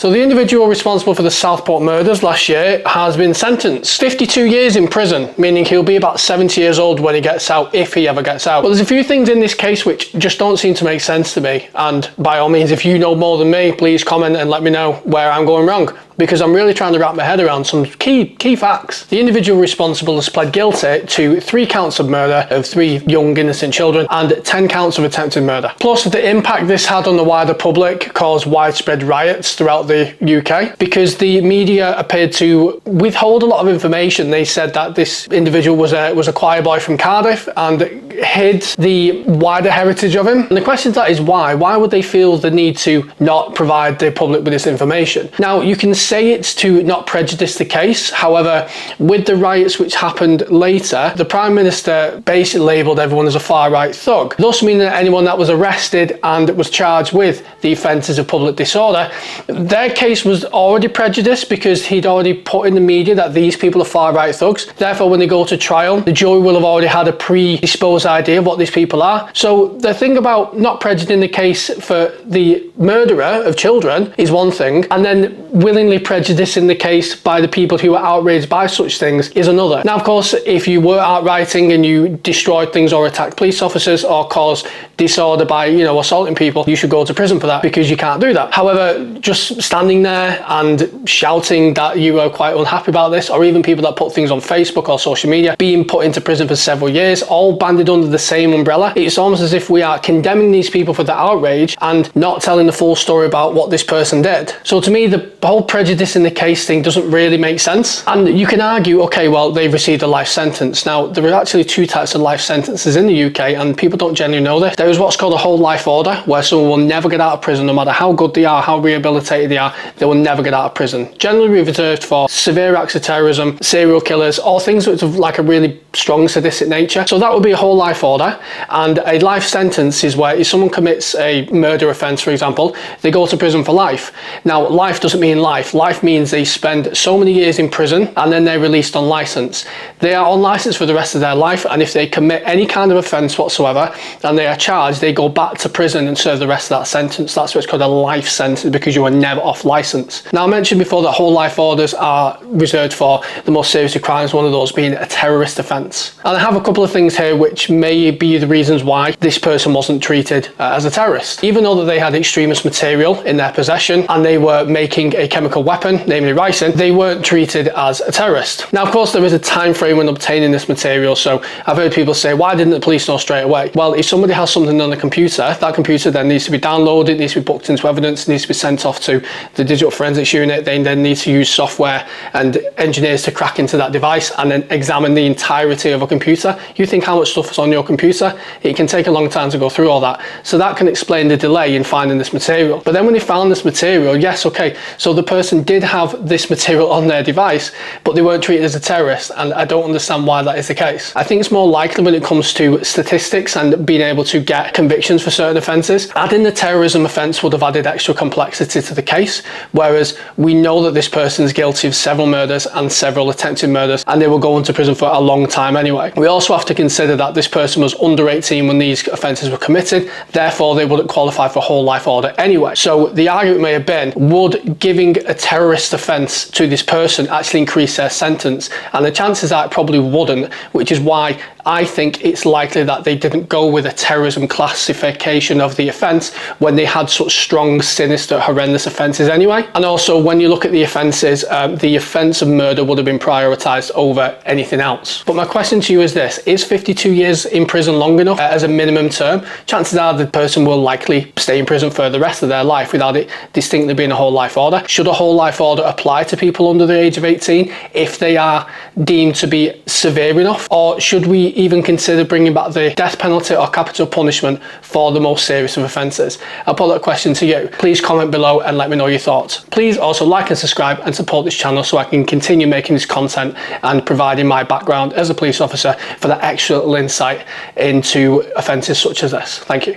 So the individual responsible for the Southport murders last year has been sentenced 52 years in prison, meaning he'll be about 70 years old when he gets out, if he ever gets out. But there's a few things in this case which just don't seem to make sense to me, and by all means, if you know more than me, please comment and let me know where I'm going wrong, because I'm really trying to wrap my head around some key facts. The individual responsible has pled guilty to 3 counts of murder of 3 young innocent children and 10 counts of attempted murder. Plus, the impact this had on the wider public caused widespread riots throughout the UK because the media appeared to withhold a lot of information. They said that this individual was a choir boy from Cardiff and hid the wider heritage of him. And the question to that is why? Why would they feel the need to not provide the public with this information? Now, you can say it's to not prejudice the case. However, with the riots which happened later, the Prime Minister basically labelled everyone as a far-right thug, thus meaning that anyone that was arrested and was charged with the offences of public disorder, their case was already prejudiced because he'd already put in the media that these people are far-right thugs. Therefore, when they go to trial, the jury will have already had a predisposed idea of what these people are. So the thing about not prejudicing the case for the murderer of children is one thing, and then willingly prejudicing the case by the people who are outraged by such things is another. Now, of course, if you were outrighting and you destroyed things or attacked police officers or caused disorder by, assaulting people, you should go to prison for that because you can't do that. However, just standing there and shouting that you are quite unhappy about this, or even people that put things on Facebook or social media being put into prison for several years, all banded under the same umbrella, it's almost as if we are condemning these people for the outrage and not telling the full story about what this person did. So to me, the whole prejudice in the case thing doesn't really make sense. And you can argue, okay, well, they've received a life sentence. Now, there are actually 2 types of life sentences in the UK, and people don't generally know this. There is what's called a whole life order, where someone will never get out of prison, no matter how good they are, how rehabilitated they are, they will never get out of prison. Generally reserved for severe acts of terrorism, serial killers, or things which have like a really strong sadistic nature. So that would be a whole life order. And a life sentence is where if someone commits a murder offence, for example, they go to prison for life. Now, life doesn't mean life. Life means they spend so many years in prison and then they're released on licence. They are on licence for the rest of their life, and if they commit any kind of offence whatsoever and they are charged, they go back to prison and serve the rest of that sentence. That's what's called a life sentence, because you are never off licence. Now, I mentioned before that whole life orders are reserved for the most serious of crimes, one of those being a terrorist offence. And I have a couple of things here which may be the reasons why this person wasn't treated as a terrorist. Even though that they had extremist material in their possession and they were making a chemical weapon, namely ricin, they weren't treated as a terrorist. Now, of course, there is a time frame when obtaining this material, so I've heard people say, why didn't the police know straight away? Well, if somebody has something on a computer, that computer then needs to be downloaded, needs to be booked into evidence, needs to be sent off to the digital forensics unit. They then need to use software and engineers to crack into that device and then examine the entirety of a computer. You think how much stuff is on your computer? It can take a long time to go through all that. So that can explain the delay in finding this material. But then when they found this material, yes, okay, so the person did have this material on their device, but they weren't treated as a terrorist, and I don't understand why that is the case. I think it's more likely when it comes to statistics and being able to get convictions for certain offences, adding the terrorism offence would have added extra complexity to the case, whereas we know that this person is guilty of several murders and several attempted murders, and they will go into prison for a long time anyway. We also have to consider that this person was under 18 when these offences were committed, therefore they wouldn't qualify for a whole life order anyway. So the argument may have been, would giving a terrorist offence to this person actually increase their sentence? And the chances are it probably wouldn't, which is why I think it's likely that they didn't go with a terrorism classification of the offence when they had such strong, sinister, horrendous offences anyway. And also, when you look at the offences, the offence of murder would have been prioritised over anything else. But my question to you is this: is 52 years in prison long enough as a minimum term? Chances are the person will likely stay in prison for the rest of their life without it distinctly being a whole life order. Should a whole life order apply to people under the age of 18 if they are deemed to be severe enough? Or should we even consider bringing back the death penalty or capital punishment for the most serious of offences? I'll put that question to you. Please comment below and let me know your thoughts. Please also like and subscribe and support this channel so I can continue making this content and providing my background as a police officer for that extra little insight into offences such as this. Thank you.